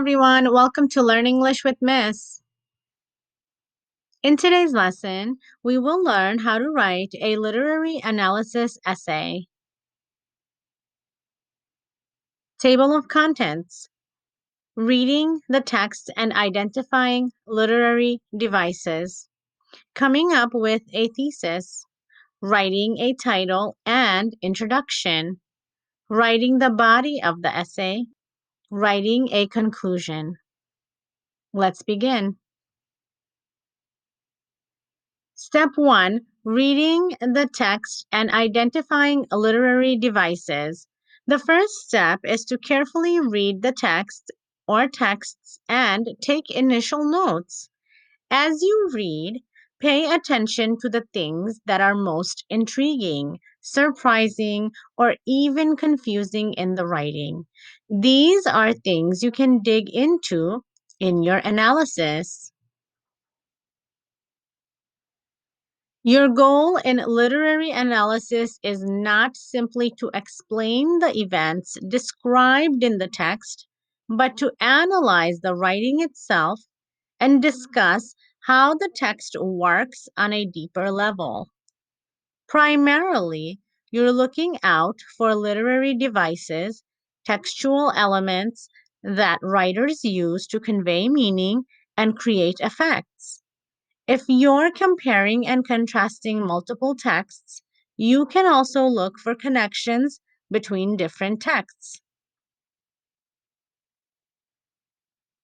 Everyone. Welcome to Learn English with Miss. In today's lesson, we will learn how to write a literary analysis essay. Table of contents. Reading the text and identifying literary devices. Coming up with a thesis. Writing a title and introduction. Writing the body of the essay. Writing a conclusion. Let's begin. Step 1, reading the text and identifying literary devices. The first step is to carefully read the text or texts and take initial notes. As you read, pay attention to the things that are most intriguing, surprising, or even confusing in the writing. These are things you can dig into in your analysis. Your goal in literary analysis is not simply to explain the events described in the text, but to analyze the writing itself and discuss how the text works on a deeper level. Primarily, you're looking out for literary devices, textual elements that writers use to convey meaning and create effects. If you're comparing and contrasting multiple texts, you can also look for connections between different texts.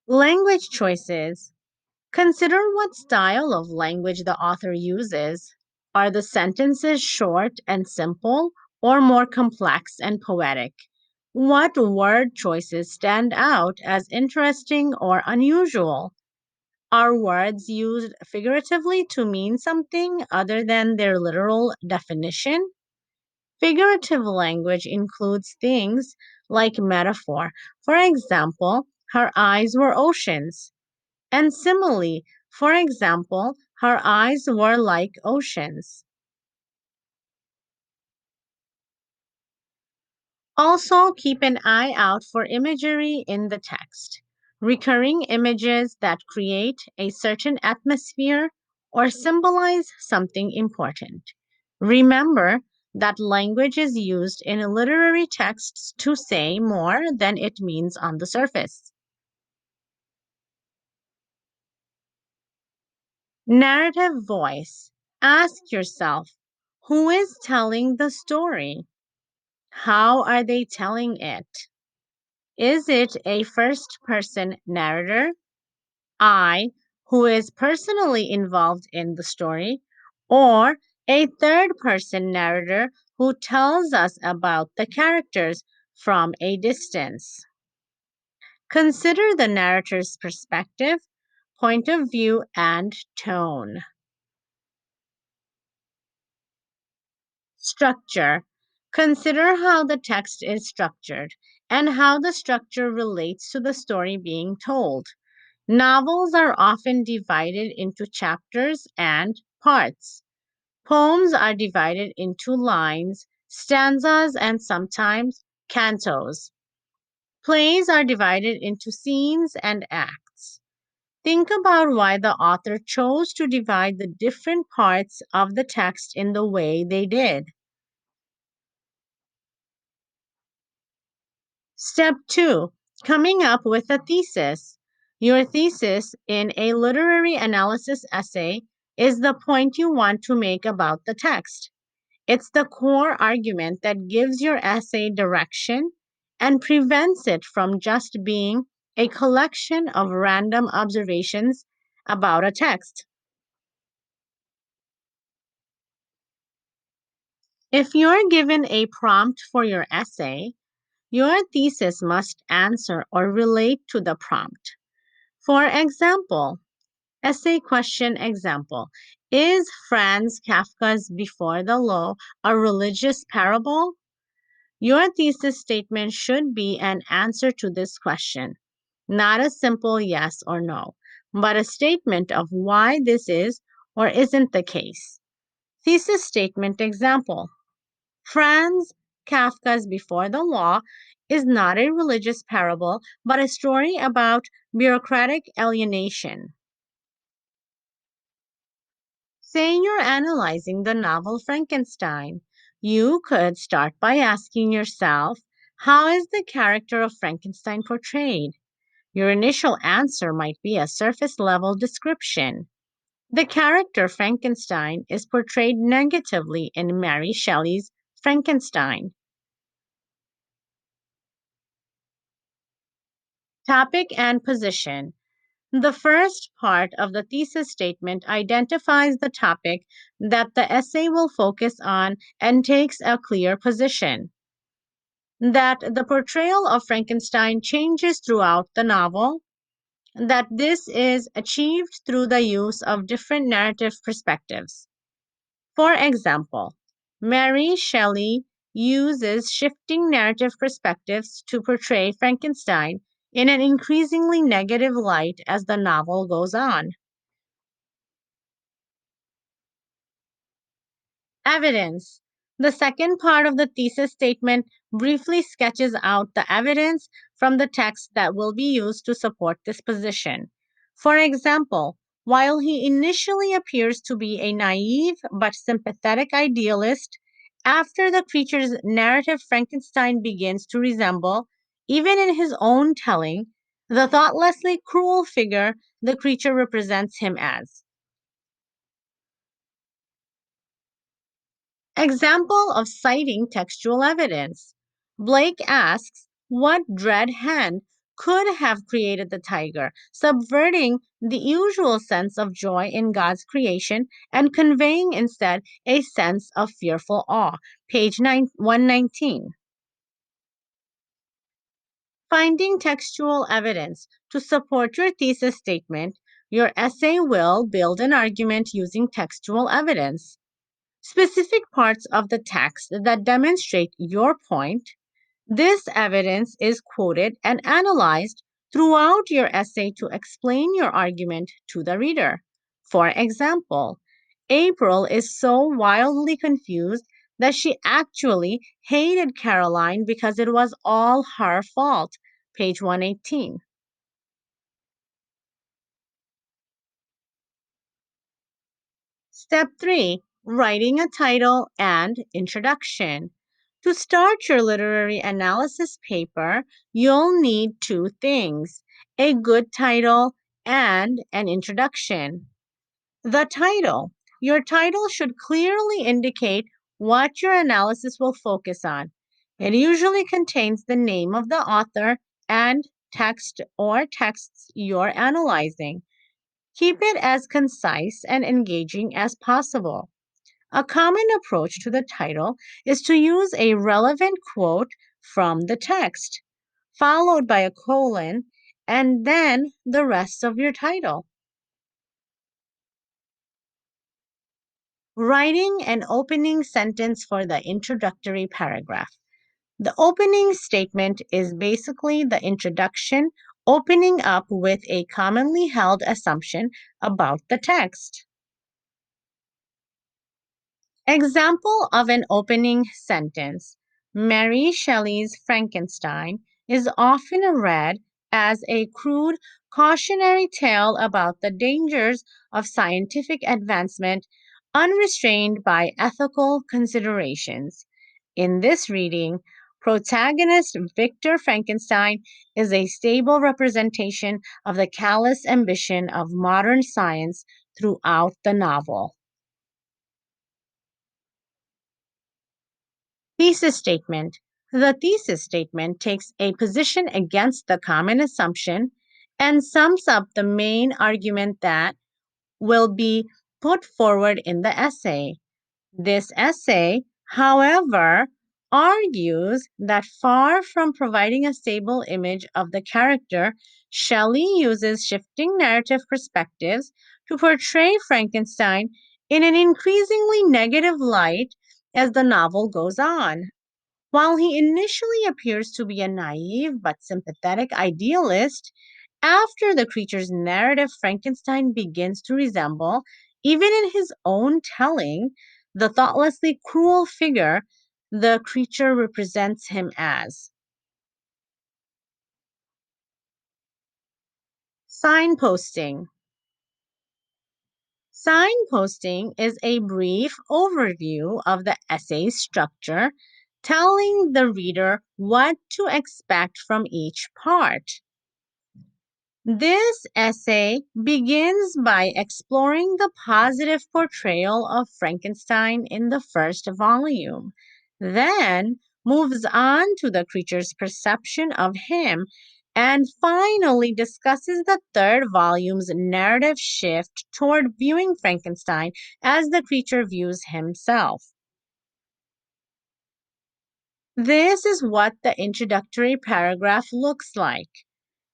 Language choices. Consider what style of language the author uses. Are the sentences short and simple or more complex and poetic? What word choices stand out as interesting or unusual? Are words used figuratively to mean something other than their literal definition? Figurative language includes things like metaphor. For example, her eyes were oceans. And simile, for example, her eyes were like oceans. Also, keep an eye out for imagery in the text. Recurring images that create a certain atmosphere or symbolize something important. Remember that language is used in literary texts to say more than it means on the surface. Narrative voice. Ask yourself, who is telling the story? How are they telling it? Is it a first person narrator, I, who is personally involved in the story, or a third person narrator who tells us about the characters from a distance? Consider the narrator's perspective, point of view, and tone. Structure. Consider how the text is structured and how the structure relates to the story being told. Novels are often divided into chapters and parts. Poems are divided into lines, stanzas, and sometimes cantos. Plays are divided into scenes and acts. Think about why the author chose to divide the different parts of the text in the way they did. Step 2, coming up with a thesis. Your thesis in a literary analysis essay is the point you want to make about the text. It's the core argument that gives your essay direction and prevents it from just being a collection of random observations about a text. If you're given a prompt for your essay, your thesis must answer or relate to the prompt. For example, essay question example. Is Franz Kafka's Before the Law a religious parable? Your thesis statement should be an answer to this question, not a simple yes or no, but a statement of why this is or isn't the case. Thesis statement example. Franz Kafka's Before the Law is not a religious parable, but a story about bureaucratic alienation. Say you're analyzing the novel Frankenstein. You could start by asking yourself, how is the character of Frankenstein portrayed? Your initial answer might be a surface level description. The character Frankenstein is portrayed negatively in Mary Shelley's Frankenstein. Topic and position. The first part of the thesis statement identifies the topic that the essay will focus on and takes a clear position that the portrayal of Frankenstein changes throughout the novel, that this is achieved through the use of different narrative perspectives. For example, Mary Shelley uses shifting narrative perspectives to portray Frankenstein in an increasingly negative light as the novel goes on. Evidence. The second part of the thesis statement briefly sketches out the evidence from the text that will be used to support this position. For example, while he initially appears to be a naive but sympathetic idealist, after the creature's narrative, Frankenstein begins to resemble, even in his own telling, the thoughtlessly cruel figure the creature represents him as. Example of citing textual evidence. Blake asks, what dread hand could have created the tiger, subverting the usual sense of joy in God's creation and conveying instead a sense of fearful awe? Page 119. Finding textual evidence to support your thesis statement, your essay will build an argument using textual evidence. Specific parts of the text that demonstrate your point. This evidence is quoted and analyzed throughout your essay to explain your argument to the reader. For example, April is so wildly confused that she actually hated Caroline because it was all her fault. Page 118. Step 3, writing a title and introduction. To start your literary analysis paper, you'll need two things: a good title and an introduction. The title. Your title should clearly indicate what your analysis will focus on. It usually contains the name of the author and text or texts you're analyzing. Keep it as concise and engaging as possible. A common approach to the title is to use a relevant quote from the text, followed by a colon, and then the rest of your title. Writing an opening sentence for the introductory paragraph. The opening statement is basically the introduction, opening up with a commonly held assumption about the text. Example of an opening sentence. Mary Shelley's Frankenstein is often read as a crude cautionary tale about the dangers of scientific advancement unrestrained by ethical considerations. In this reading, protagonist Victor Frankenstein is a stable representation of the callous ambition of modern science throughout the novel. Thesis statement. The thesis statement takes a position against the common assumption and sums up the main argument that will be put forward in the essay. This essay, however, argues that far from providing a stable image of the character, Shelley uses shifting narrative perspectives to portray Frankenstein in an increasingly negative light as the novel goes on. While he initially appears to be a naive but sympathetic idealist, after the creature's narrative, Frankenstein begins to resemble, even in his own telling, the thoughtlessly cruel figure the creature represents him as. Signposting. Signposting is a brief overview of the essay's structure, telling the reader what to expect from each part. This essay begins by exploring the positive portrayal of Frankenstein in the first volume, then moves on to the creature's perception of him, and finally discusses the third volume's narrative shift toward viewing Frankenstein as the creature views himself. This is what the introductory paragraph looks like.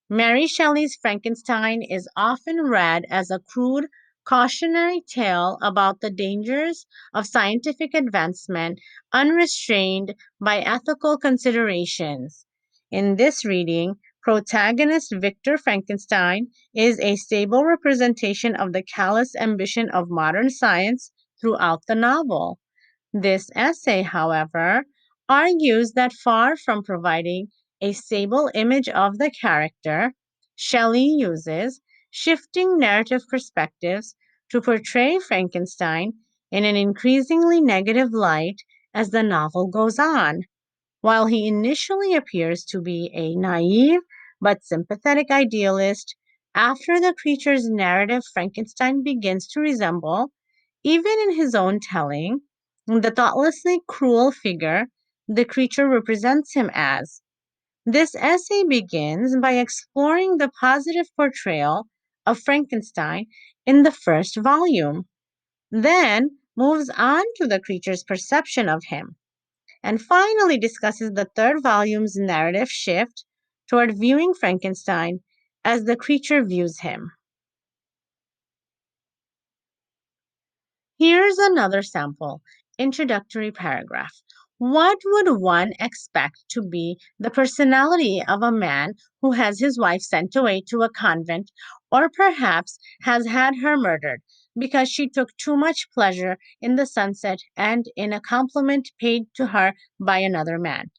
Mary Shelley's Frankenstein is often read as a crude, cautionary tale about the dangers of scientific advancement unrestrained by ethical considerations. In this reading, protagonist Victor Frankenstein is a stable representation of the callous ambition of modern science throughout the novel. This essay, however, argues that far from providing a stable image of the character, Shelley uses shifting narrative perspectives to portray Frankenstein in an increasingly negative light as the novel goes on. While he initially appears to be a naive but sympathetic idealist, after the creature's narrative, Frankenstein begins to resemble, even in his own telling, the thoughtlessly cruel figure the creature represents him as. This essay begins by exploring the positive portrayal of Frankenstein in the first volume, then moves on to the creature's perception of him, and finally discusses the third volume's narrative shift toward viewing Frankenstein as the creature views him. Here's another sample introductory paragraph. What would one expect to be the personality of a man who has his wife sent away to a convent or perhaps has had her murdered because she took too much pleasure in the sunset and in a compliment paid to her by another man?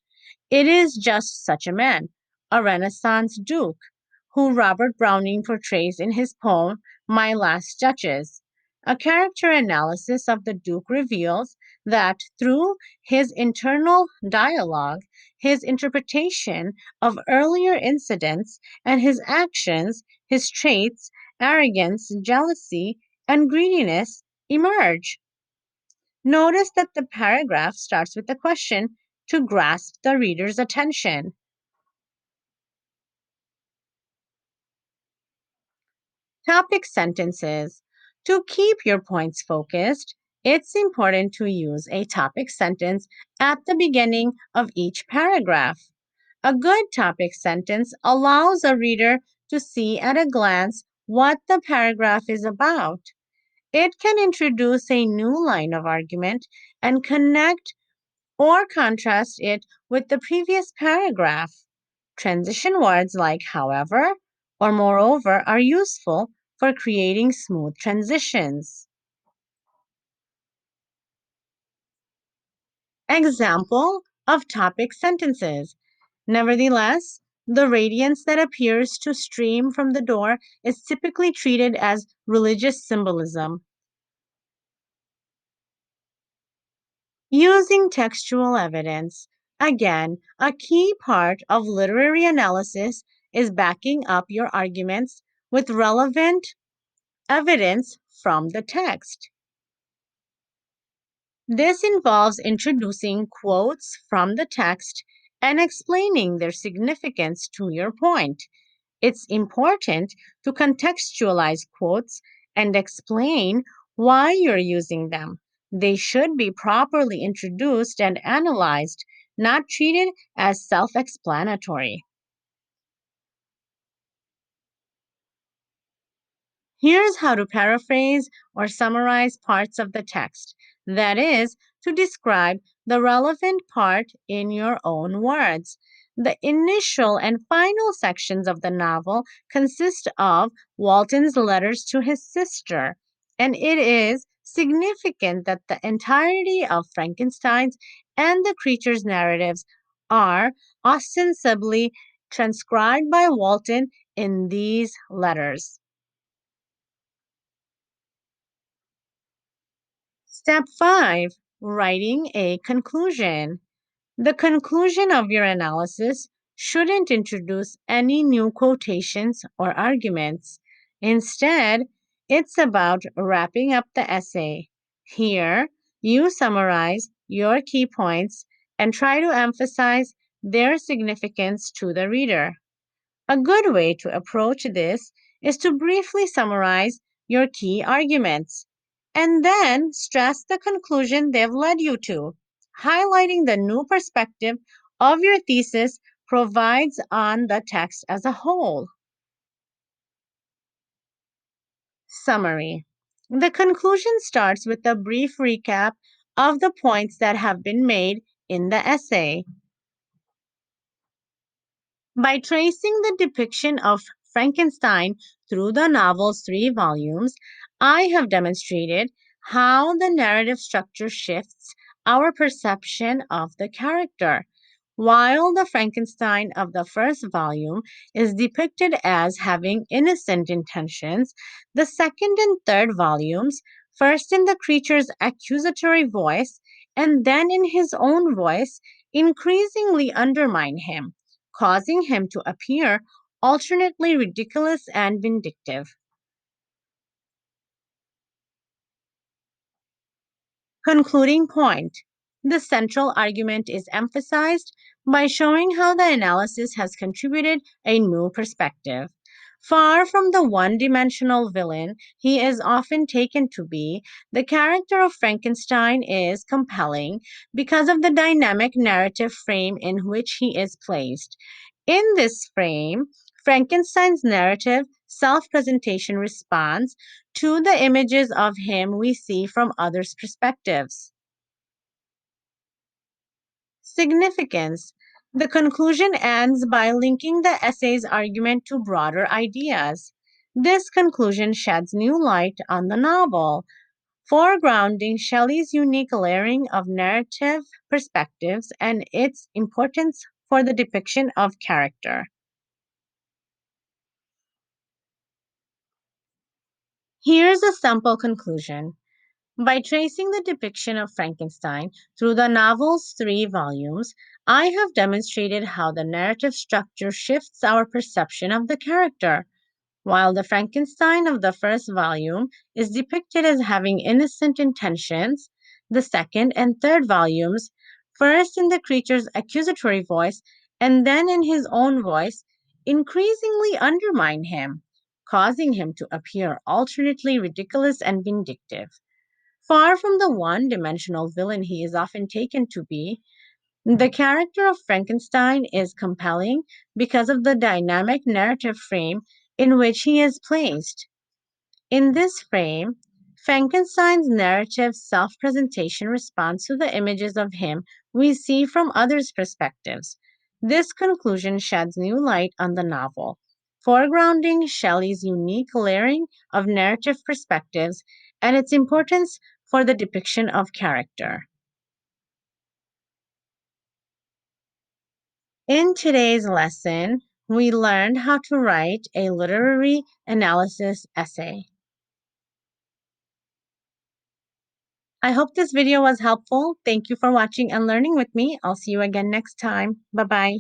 It is just such a man, a Renaissance duke, who Robert Browning portrays in his poem My Last Duchess. A character analysis of the Duke reveals that through his internal dialogue, his interpretation of earlier incidents, and his actions, his traits, arrogance, jealousy, and greediness emerge. Notice that the paragraph starts with a question to grasp the reader's attention. Topic sentences. To keep your points focused, it's important to use a topic sentence at the beginning of each paragraph. A good topic sentence allows a reader to see at a glance what the paragraph is about. It can introduce a new line of argument and connect or contrast it with the previous paragraph. Transition words like however or moreover are useful for creating smooth transitions. Example of topic sentences. Nevertheless, the radiance that appears to stream from the door is typically treated as religious symbolism. Using textual evidence. Again, a key part of literary analysis is backing up your arguments with relevant evidence from the text. This involves introducing quotes from the text and explaining their significance to your point. It's important to contextualize quotes and explain why you're using them. They should be properly introduced and analyzed, not treated as self explanatory. Here's how to paraphrase or summarize parts of the text. That is, to describe the relevant part in your own words. The initial and final sections of the novel consist of Walton's letters to his sister, and it is significant that the entirety of Frankenstein's and the creature's narratives are ostensibly transcribed by Walton in these letters. Step 5, writing a conclusion. The conclusion of your analysis shouldn't introduce any new quotations or arguments. Instead, it's about wrapping up the essay. Here, you summarize your key points and try to emphasize their significance to the reader. A good way to approach this is to briefly summarize your key arguments and then stress the conclusion they've led you to, highlighting the new perspective of your thesis provides on the text as a whole. Summary. The conclusion starts with a brief recap of the points that have been made in the essay. By tracing the depiction of Frankenstein through the novel's 3 volumes, I have demonstrated how the narrative structure shifts our perception of the character. While the Frankenstein of the first volume is depicted as having innocent intentions, the second and third volumes, first in the creature's accusatory voice and then in his own voice, increasingly undermine him, causing him to appear alternately ridiculous and vindictive. Concluding point. The central argument is emphasized by showing how the analysis has contributed a new perspective. Far from the one dimensional villain he is often taken to be, the character of Frankenstein is compelling because of the dynamic narrative frame in which he is placed. In this frame, Frankenstein's narrative self presentation responds to the images of him we see from others' perspectives. Significance. The conclusion ends by linking the essay's argument to broader ideas. This conclusion sheds new light on the novel, foregrounding Shelley's unique layering of narrative perspectives and its importance for the depiction of character. Here's a sample conclusion. By tracing the depiction of Frankenstein through the novel's 3 volumes, I have demonstrated how the narrative structure shifts our perception of the character. While the Frankenstein of the first volume is depicted as having innocent intentions, the second and third volumes, first in the creature's accusatory voice and then in his own voice, increasingly undermine him, causing him to appear alternately ridiculous and vindictive. Far from the one dimensional villain he is often taken to be, the character of Frankenstein is compelling because of the dynamic narrative frame in which he is placed. In this frame, Frankenstein's narrative self presentation responds to the images of him we see from others' perspectives. This conclusion sheds new light on the novel, foregrounding Shelley's unique layering of narrative perspectives and its importance for the depiction of character. In today's lesson, we learned how to write a literary analysis essay. I hope this video was helpful. Thank you for watching and learning with me. I'll see you again next time. Bye bye.